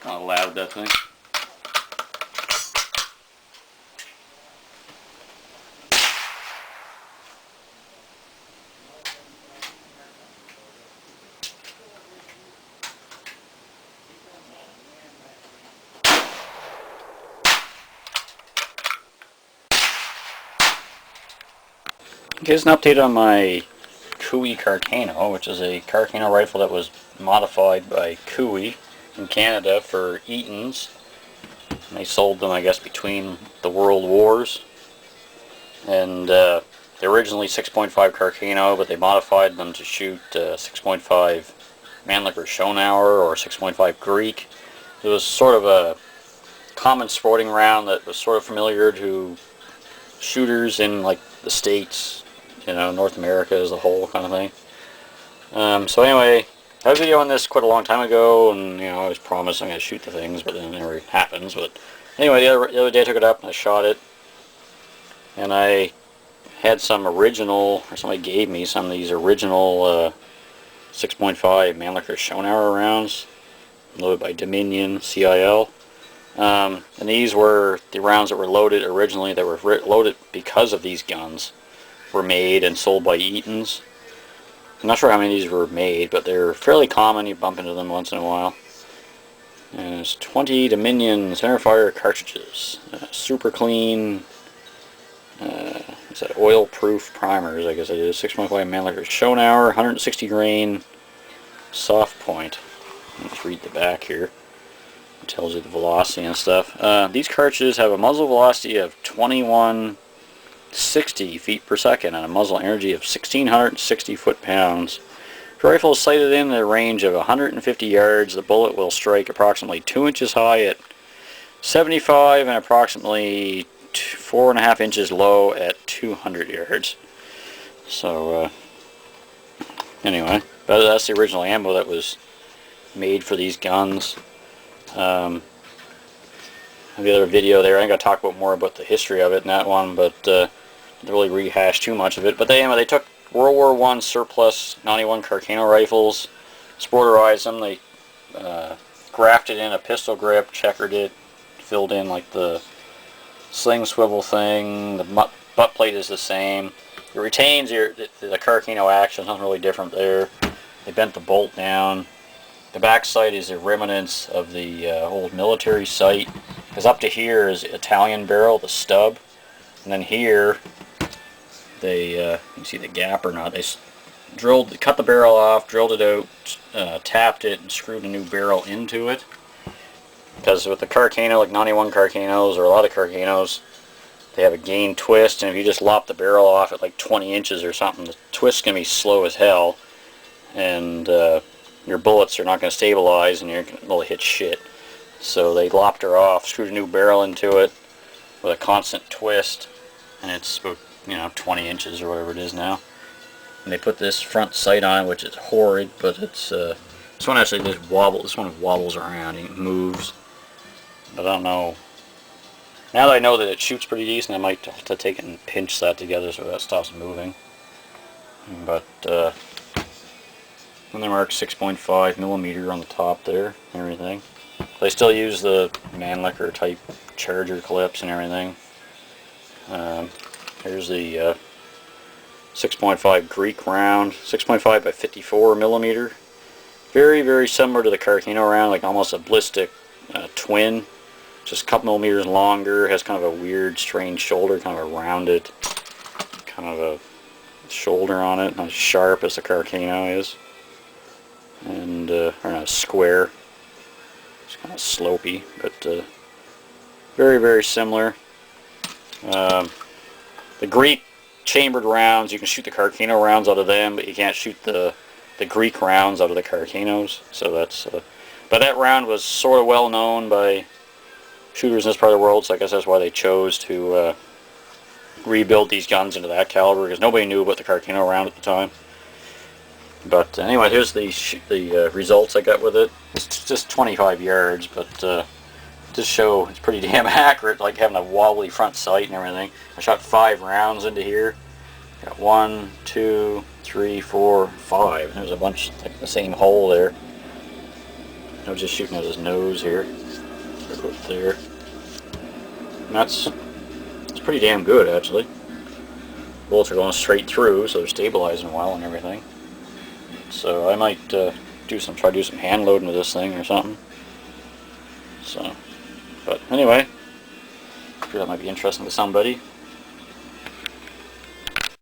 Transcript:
Kind of loud, that thing. Here's an update on my Cooey-Carcano, which is a Carcano rifle that was modified by Cooey in Canada for Eaton's. And they sold them, I guess, between the World Wars. And they're originally 6.5 Carcano, but they modified them to shoot 6.5 Mannlicher Schonauer or 6.5 Greek. It was sort of a common sporting round that was sort of familiar to shooters in like the States, you know, North America as a whole kind of thing. So anyway, I had a video on this quite a long time ago, and you know, I was promised I'm going to shoot the things, but then it never happens. But anyway, the other day I took it up and I shot it, and I had some original, or somebody gave me some of these original 6.5 Mannlicher Schonauer rounds, loaded by Dominion CIL. And these were the rounds that were loaded originally, that were loaded because of these guns, were made and sold by Eaton's. I'm not sure how many of these were made, but they're fairly common. You bump into them once in a while. And it's 20 Dominion centerfire cartridges. Super clean, what's that, oil-proof primers, I guess it is. 6.5 Mannlicher Schonauer, 160 grain soft point. Let's read the back here. It tells you the velocity and stuff. These cartridges have a muzzle velocity of 2160 feet per second and a muzzle energy of 1660 foot-pounds. If your rifle is sighted in the range of 150 yards, the bullet will strike approximately 2 inches high at 75 and approximately 4.5 inches low at 200 yards. So, anyway, that's the original ammo that was made for these guns. The other video there, I ain't gonna talk about more about the history of it in that one, but didn't really rehash too much of it. But they took World War I surplus 91 Carcano rifles, sporterized them, they grafted in a pistol grip, checkered it, filled in like the sling swivel thing. The butt plate is the same. It retains the Carcano action, nothing really different there. They bent the bolt down. The back sight is the remnants of the old military sight, because up to here is Italian barrel, the stub, and then here they you can see the gap or not. They cut the barrel off, drilled it out, tapped it, and screwed a new barrel into it. Because with the Carcano, like 91 Carcanos or a lot of Carcanos, they have a gain twist, and if you just lop the barrel off at like 20 inches or something, the twist's gonna be slow as hell, and your bullets are not going to stabilize and you're going to hit shit. So they lopped her off, screwed a new barrel into it with a constant twist, and it's about, 20 inches or whatever it is now. And they put this front sight on it, which is horrid, but it's this one actually just wobbles. This one wobbles around and it moves. But I don't know. Now that I know that it shoots pretty decent, I might have to take it and pinch that together so that stops moving. But and they mark 6.5 millimeter on the top there and everything. They still use the Mannlicher type charger clips and everything. Here's the 6.5 Greek round, 6.5 by 54 millimeter. Very, very similar to the Carcano round, like almost a ballistic twin. Just a couple millimeters longer, has kind of a weird, strange shoulder, kind of a rounded, kind of a shoulder on it, not as sharp as the Carcano is. And or not square, it's kind of slopey, but very, very similar. The Greek chambered rounds, you can shoot the Carcano rounds out of them, but you can't shoot the Greek rounds out of the Carcanos. So that's but that round was sort of well known by shooters in this part of the world, so I guess that's why they chose to rebuild these guns into that caliber, because nobody knew about the Carcano round at the time. But anyway, here's the results I got with it. It's just 25 yards, but just show it's pretty damn accurate, like having a wobbly front sight and everything. I shot 5 rounds into here. Got 1, 2, 3, 4, 5. There's a bunch, like the same hole there. I was just shooting at his nose here. Put there. And that's pretty damn good, actually. Bullets are going straight through, so they're stabilizing well and everything. So I might try to do some hand loading with this thing or something. So, but anyway, I'm sure that might be interesting to somebody.